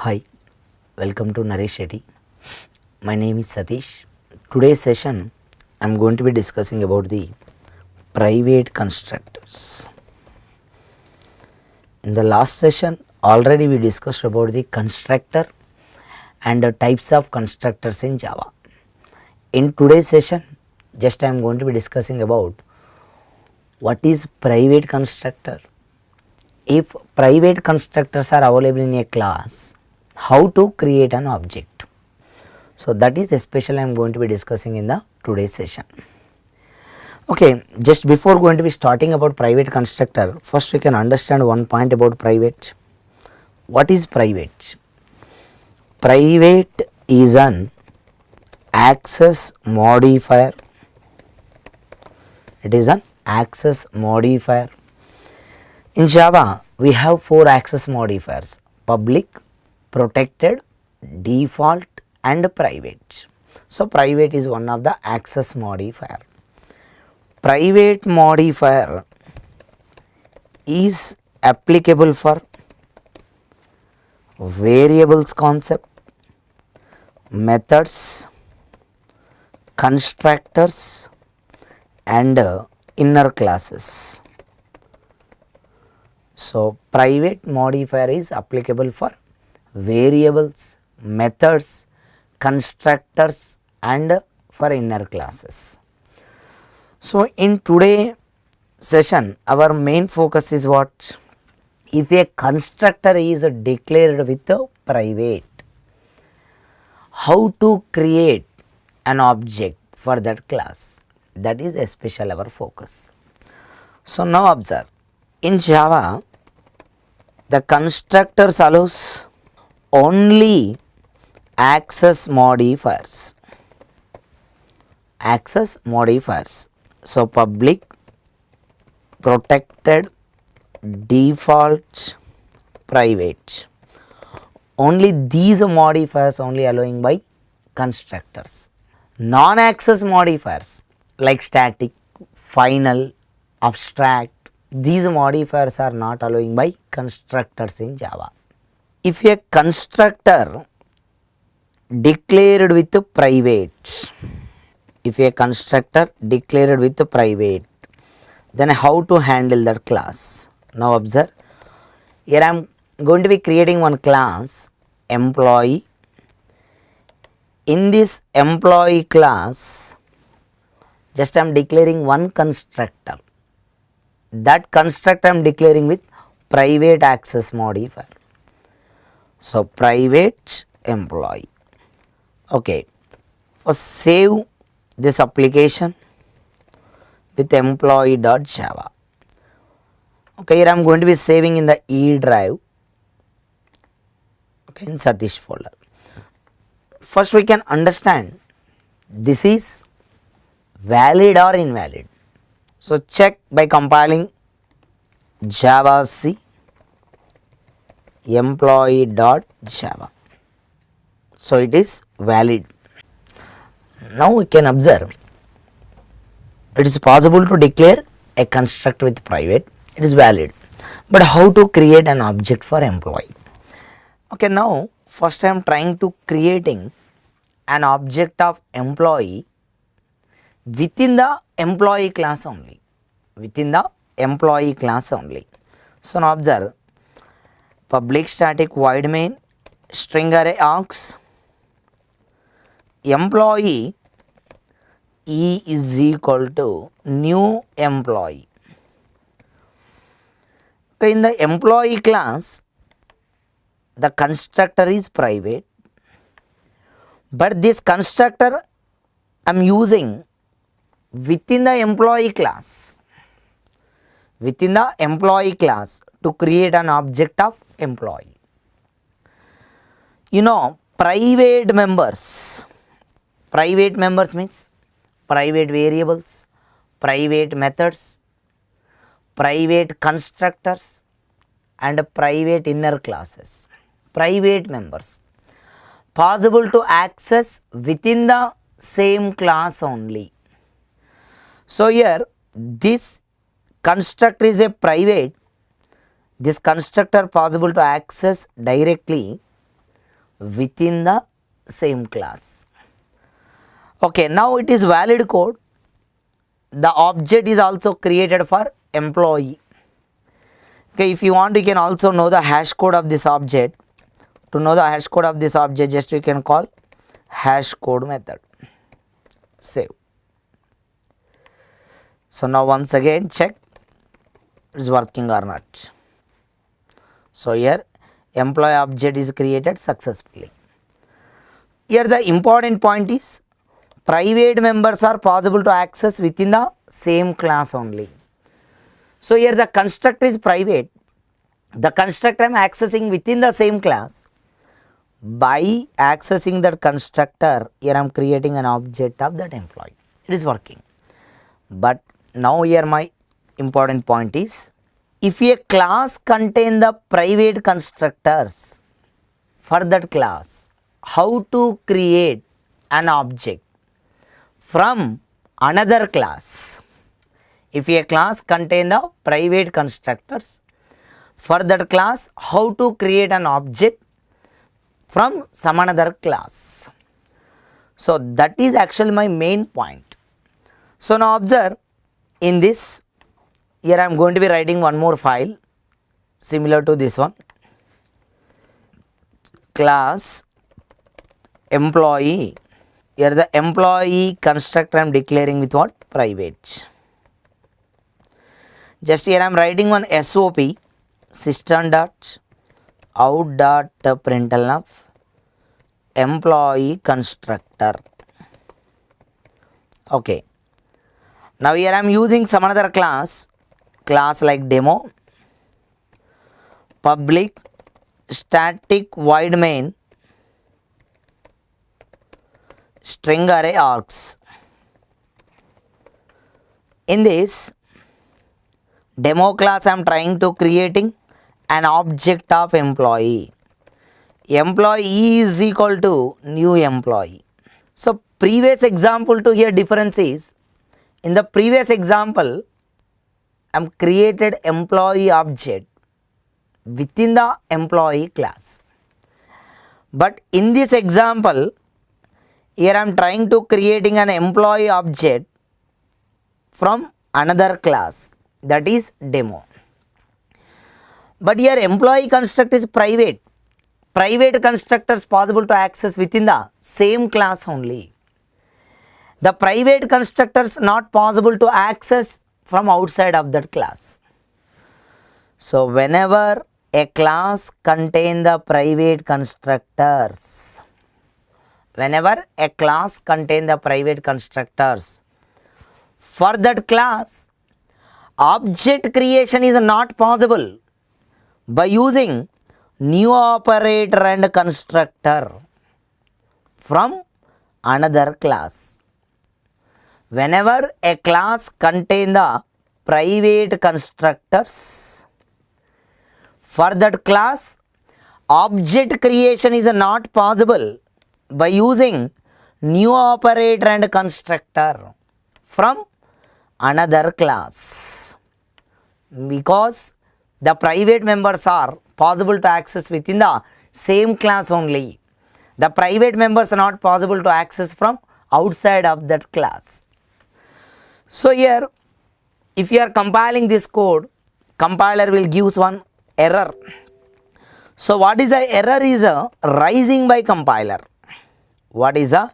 Hi, welcome to Naresh Shetty. My name is Satish. Today's session I am going to be discussing about the private constructors. In the last session already we discussed about the constructor and the types of constructors in Java. In today's session just I am going to be discussing about what is private constructor. If private constructors are available in a class, how to create an object. So that is especially I am going to be discussing in the today's session. Okay, just before going to be starting about private constructor, first we can understand one point about private. What is private? Private is an access modifier. It is an access modifier. In Java, we have 4 access modifiers: public, protected, default and private. So private is one of the access modifier. Private modifier is applicable for variables concept, methods, constructors and inner classes. So private modifier is applicable for variables, methods, constructors and for inner classes. So in today session our main focus is what? If a constructor is declared with a private, how to create an object for that class, that is especially our focus. So now observe, in Java the constructors allows only access modifiers. Access modifiers. So public, protected, default, private. Only these modifiers only allowing by constructors. Non-access modifiers like static, final, abstract, these modifiers are not allowing by constructors in Java. If a constructor declared with private, if a constructor declared with private, then how to handle that class? Now observe, here I am going to be creating one class employee. In this employee class just I am declaring one constructor. That constructor I am declaring with private access modifier. So private employee. Okay, first save this application with employee.java. Okay, here I am going to be saving in the E drive, okay, in Satish folder. First we can understand this is valid or invalid. So check by compiling java c employee.java. So it is valid. Now we can observe it is possible to declare a constructor with private, it is valid, but how to create an object for employee? Okay, now first I am trying to creating an object of employee within the employee class only, within the employee class only. So now observe, public static void main string array args employee E is equal to new employee. Okay, in the employee class the constructor is private, but this constructor I am using within the employee class, within the employee class to create an object of employee. You know, private members means private variables, private methods, private constructors and private inner classes. Private members possible to access within the same class only. So here this constructor is a private, this constructor possible to access directly within the same class. Okay, now it is valid code. The object is also created for employee. Okay, if you want, you can also know the hash code of this object. To know the hash code of this object, just you can call hash code method. Save. So now once again check it's working or not. So here employee object is created successfully. Here the important point is private members are possible to access within the same class only. So here the constructor is private. The constructor I am accessing within the same class. By accessing that constructor, here I am creating an object of that employee. It is working. But now here my important point is, if a class contain the private constructors for that class, how to create an object from another class? If a class contain the private constructors for that class, how to create an object from some another class? So that is actually my main point. So now observe, in this, here I am going to be writing one more file similar to this one, class employee. Here the employee constructor I am declaring with what? Private. Just here I am writing one SOP, system dot out dot println of employee constructor. Okay. Now here I am using some another class like demo, public static void main string array args. In this demo class I am trying to creating an object of employee. Employee is equal to new employee. So previous example to here difference is, in the previous example I am created employee object within the employee class. But in this example, here I am trying to creating an employee object from another class, that is demo. But here employee construct is private. Private constructors possible to access within the same class only. The private constructors not possible to access from outside of that class. So whenever a class contain the private constructors, whenever a class contain the private constructors, for that class object creation is not possible by using new operator and constructor from another class. Whenever a class contain the private constructors, for that class object creation is not possible by using new operator and constructor from another class, because the private members are possible to access within the same class only. The private members are not possible to access from outside of that class. So here if you are compiling this code, compiler will give one error. So what is the error is rising by compiler. What is the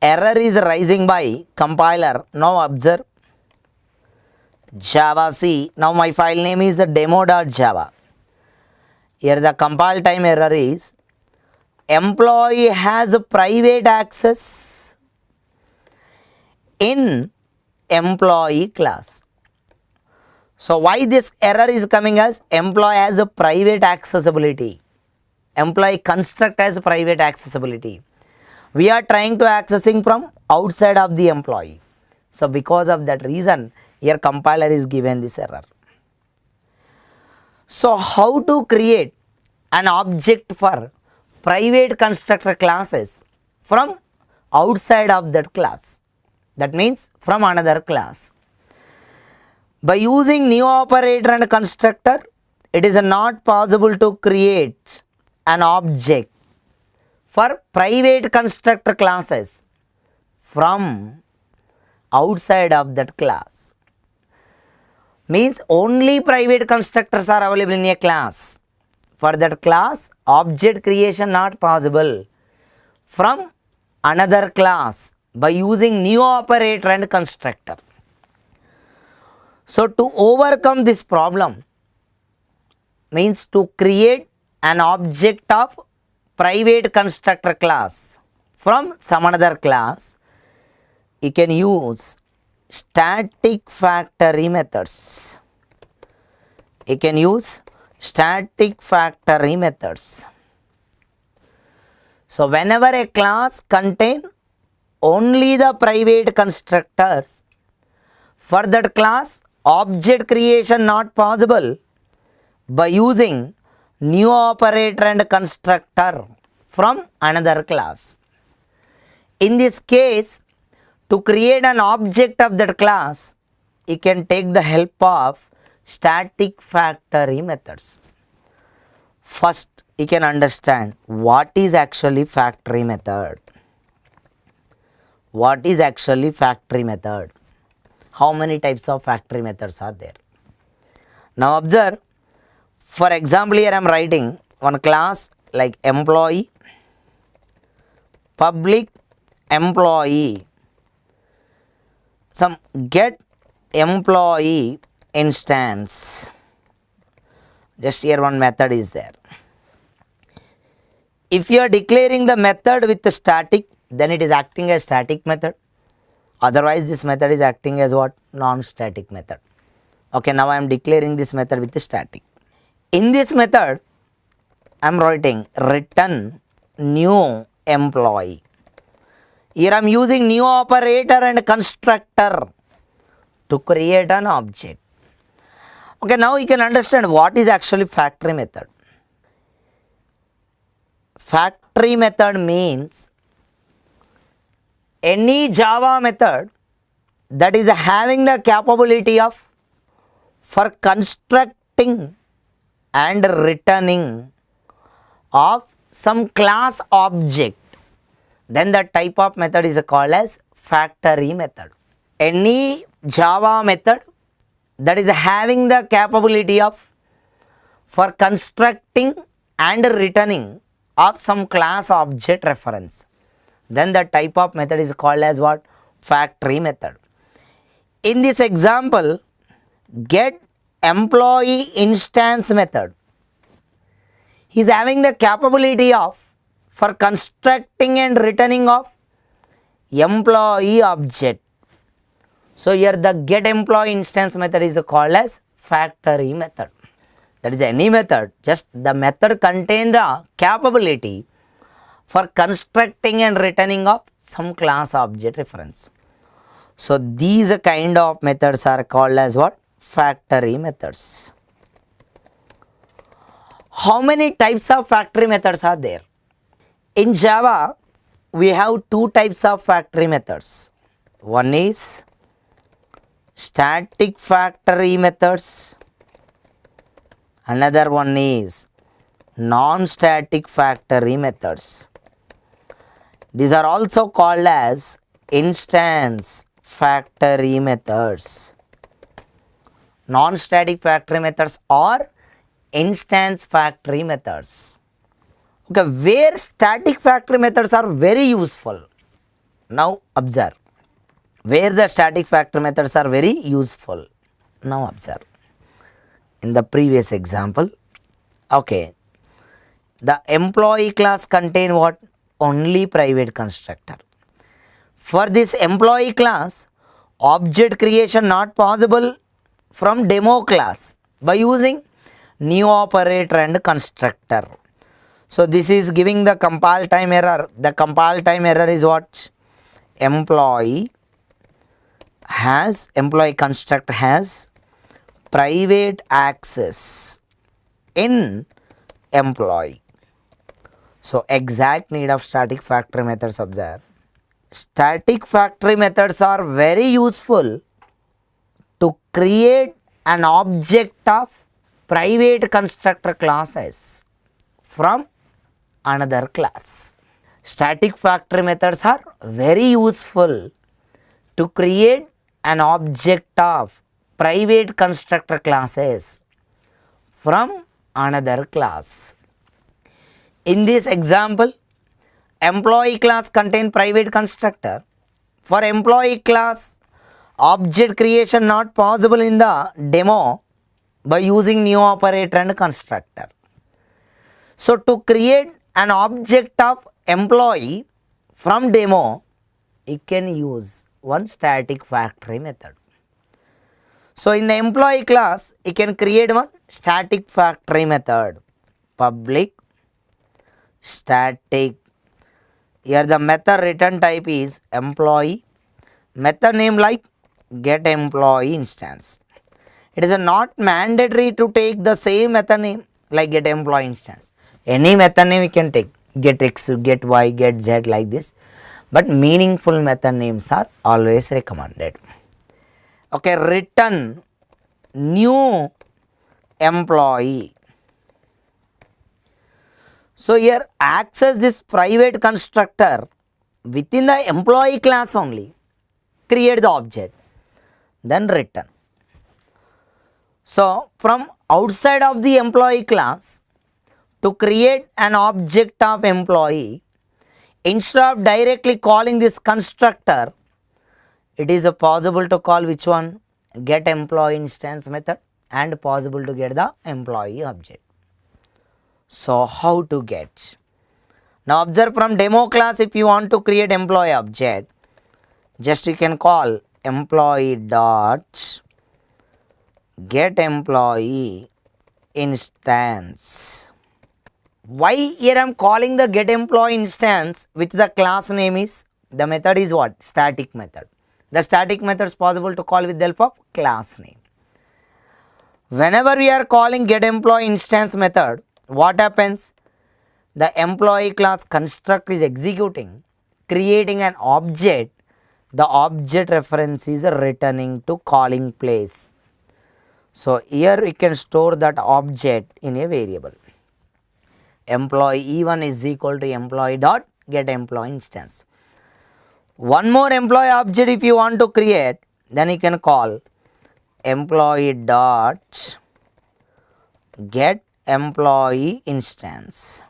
error is rising by compiler. Now observe Java C. Now my file name is demo.java. Here the compile time error is employee has a private access in employee class. So why this error is coming as employee has a private accessibility. Employee construct has private accessibility. We are trying to accessing from outside of the employee. So because of that reason here compiler is given this error. So how to create an object for private constructor classes from outside of that class, that means from another class. By using new operator and constructor, it is not possible to create an object for private constructor classes from outside of that class. Means only private constructors are available in a class. For that class, object creation not possible from another class by using new operator and constructor. So to overcome this problem means to create an object of private constructor class from some another class, you can use static factory methods. You can use static factory methods. So whenever a class contain only the private constructors, for that class object creation not possible by using new operator and constructor from another class. In this case, to create an object of that class, you can take the help of static factory methods. First, you can understand what is actually factory method. What is actually factory method? How many types of factory methods are there? Now observe, for example, here I am writing one class like employee, public employee, some get employee instance. Just here one method is there. If you are declaring the method with the static, then it is acting as static method. Otherwise this method is acting as what? Non-static method. Okay, now I am declaring this method with the static. In this method, I am writing return new employee. Here I am using new operator and constructor to create an object. Okay, now you can understand what is actually factory method. Factory method means any Java method that is having the capability of for constructing and returning of some class object, then the type of method is called as factory method. Any Java method that is having the capability of for constructing and returning of some class object reference, then the type of method is called as what? Factory method. In this example, get employee instance method is having the capability of for constructing and returning of employee object. So here the get employee instance method is called as factory method. That is any method, just the method contain the capability for constructing and returning of some class object reference. So these kind of methods are called as what? Factory methods. How many types of factory methods are there? In Java, we have two types of factory methods. One is static factory methods. Another one is non-static factory methods. These are also called as instance factory methods. Non-static factory methods or instance factory methods. Okay, where static factory methods are very useful. Now observe where the static factory methods are very useful. Now observe. In the previous example, okay, the employee class contain what? Only private constructor. For this employee class, object creation not possible from demo class by using new operator and constructor. So this is giving the compile time error. The compile time error is what? Employee constructor has private access in employee. So exact need of static factory methods. Observe, static factory methods are very useful to create an object of private constructor classes from another class. Static factory methods are very useful to create an object of private constructor classes from another class. In this example, employee class contain private constructor. For employee class, object creation not possible in the demo by using new operator and constructor. So to create an object of employee from demo, you can use one static factory method. So in the employee class, you can create one static factory method. Public static. Here the method return type is employee. Method name like get employee instance. It is not mandatory to take the same method name like get employee instance. Any method name you can take, get x, get y, get z, like this, but meaningful method names are always recommended. Okay, return new employee. So here access this private constructor within the employee class only, create the object, then return. So from outside of the employee class, to create an object of employee, instead of directly calling this constructor, it is possible to call which one? Get employee instance method, and possible to get the employee object. So how to get? Now observe, from demo class, if you want to create employee object, just you can call employee dot get employee instance. Why here I am calling the get employee instance with the class name is, the method is what? Static method. The static method is possible to call with the help of class name. Whenever we are calling get employee instance method, what happens? The employee class construct is executing, creating an object. The object reference is returning to calling place. So here we can store that object in a variable. Employee E1 is equal to employee dot get employee instance. One more employee object if you want to create, then you can call employee dot get employee instance.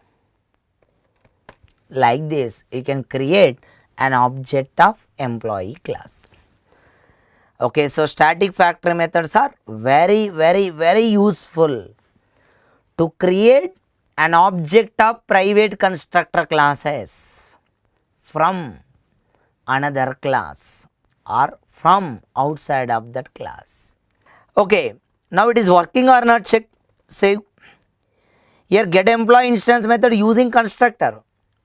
Like this, you can create an object of employee class. Okay, so static factory methods are very useful to create an object of private constructor classes from another class or from outside of that class. Okay, now it is working or not, check, save. Here get employee instance method using constructor,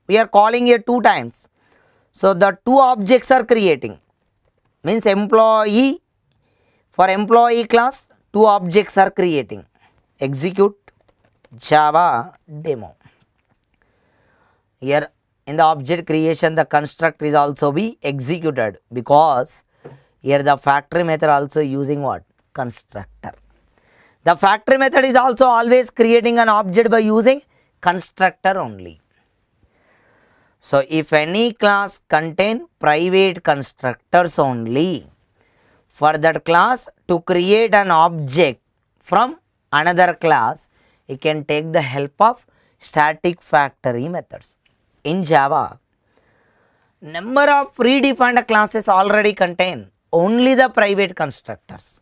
we are calling here 2 times. So the 2 objects are creating, means employee, for employee class 2 objects are creating. Execute Java demo. Here in the object creation, the constructor is also be executed, because here the factory method also using what? Constructor. The factory method is also always creating an object by using constructor only. So if any class contain private constructors only, for that class to create an object from another class, you can take the help of static factory methods. In Java, number of predefined classes already contain only the private constructors.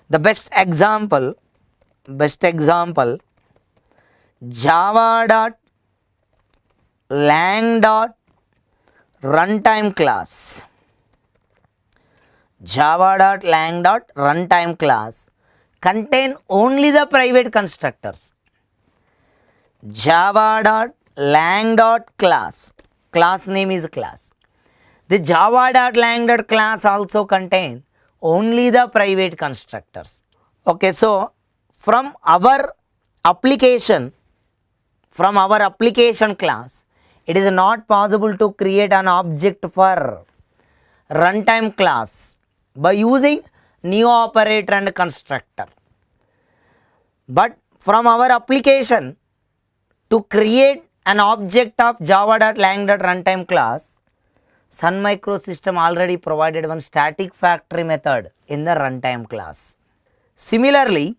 The best example, java.lang.runtime class. Java.lang.runtime class contain only the private constructors. Java.lang.class, class name is class. The java.lang.class also contain only the private constructors. Okay, so from our application class, it is not possible to create an object for runtime class by using new operator and constructor. But from our application, to create an object of java.lang.runtime class, Sun Microsystem already provided one static factory method in the runtime class. Similarly,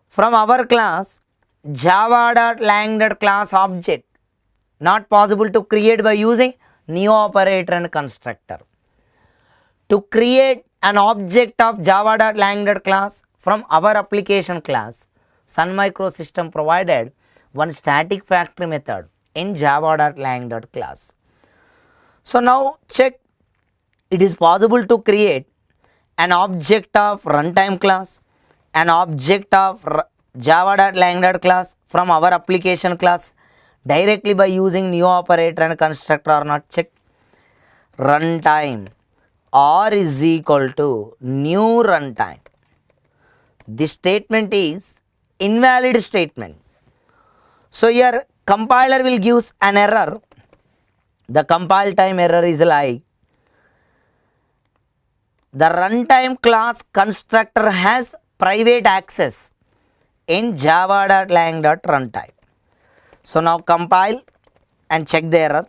from our class java.lang.class object not possible to create by using new operator and constructor. To create an object of java.lang.class from our application class, Sun Microsystem provided one static factory method in java.lang.class. So now check, it is possible to create an object of runtime class, an object of java.lang.class from our application class directly by using new operator and constructor or not. Check. Runtime or is equal to new runtime. This statement is invalid statement. So here compiler will give an error. The compile time error is like the runtime class constructor has private access in java.lang.runtime. So now compile and check the error.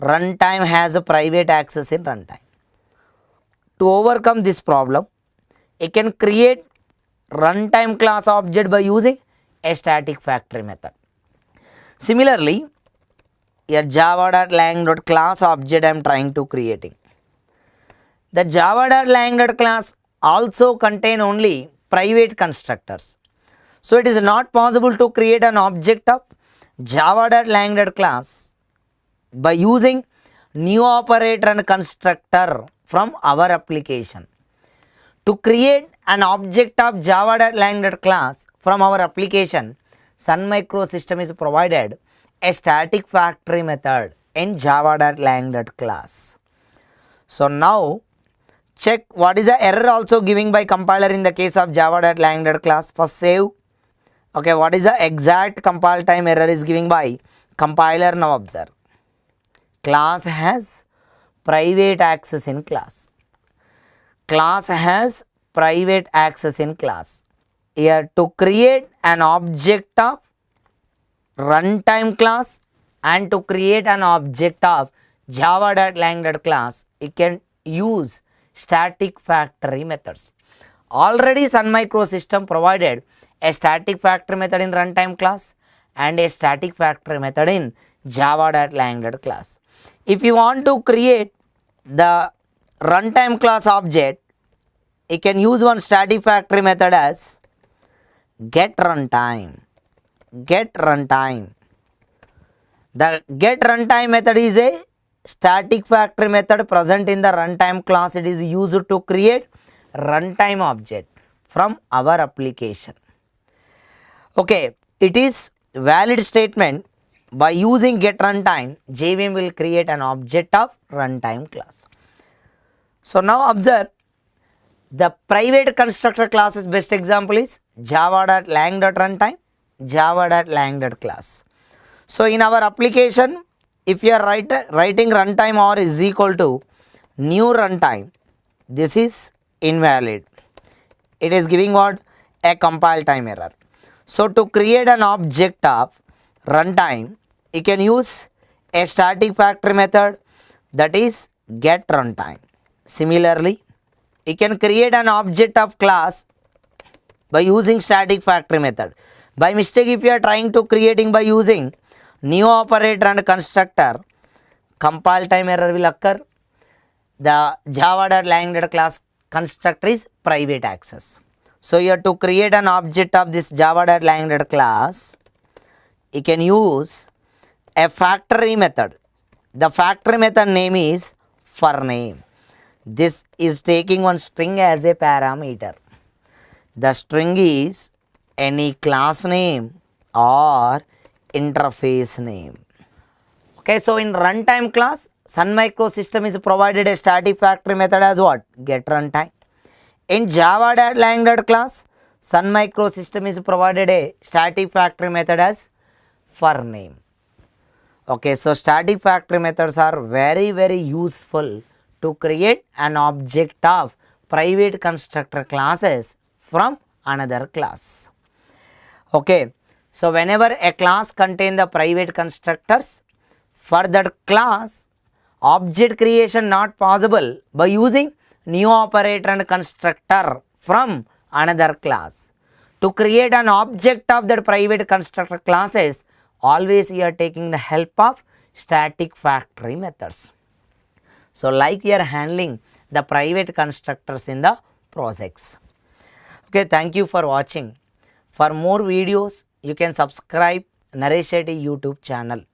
Runtime has a private access in runtime. To overcome this problem, you can create runtime class object by using a static factory method. Similarly, here java.lang.class object I am trying to creating. The java.lang.class also contain only private constructors. So it is not possible to create an object of java.lang.class by using new operator and constructor from our application. To create an object of java.lang.class from our application, Sun Microsystem is provided a static factory method in java.lang.class. So now check what is the error also giving by compiler in the case of java.lang.class. First save. Okay, what is the exact compile time error is giving by compiler? Now observe. Class has private access in class. Class has private access in class. Here to create an object of runtime class and to create an object of java.lang.class, you can use static factory methods. Already Sun Microsystem provided a static factory method in runtime class and a static factory method in java.lang.class. If you want to create the runtime class object, you can use one static factory method as get runtime. Get runtime. The get runtime method is a static factory method present in the runtime class. It is used to create runtime object from our application. Okay, it is valid statement. By using get runtime, JVM will create an object of runtime class. So now observe, the private constructor class's best example is java.lang.runtime, java.lang.class. So in our application, if you are writing runtime or is equal to new runtime, this is invalid. It is giving what? A compile time error. So to create an object of runtime, you can use a static factory method, that is get runtime. Similarly, you can create an object of class by using static factory method. By mistake, if you are trying to creating by using new operator and constructor, compile time error will occur. The java.lang.class constructor is private access. So you have to create an object of this java.lang.class, you can use a factory method. The factory method name is for name. This is taking one string as a parameter. The string is any class name or interface name. Okay, so in runtime class, Sun Microsystem is provided a static factory method as what? Get runtime. In java.lang.class, Sun Microsystem is provided a static factory method as for name. Okay, so static factory methods are very useful to create an object of private constructor classes from another class. Okay, So whenever a class contain the private constructors, for that class object creation not possible by using new operator and constructor from another class. To create an object of that private constructor classes, always we are taking the help of static factory methods. So like we are handling the private constructors in the projects. Okay, thank you for watching. For more videos, you can subscribe Naresh Shetty YouTube channel.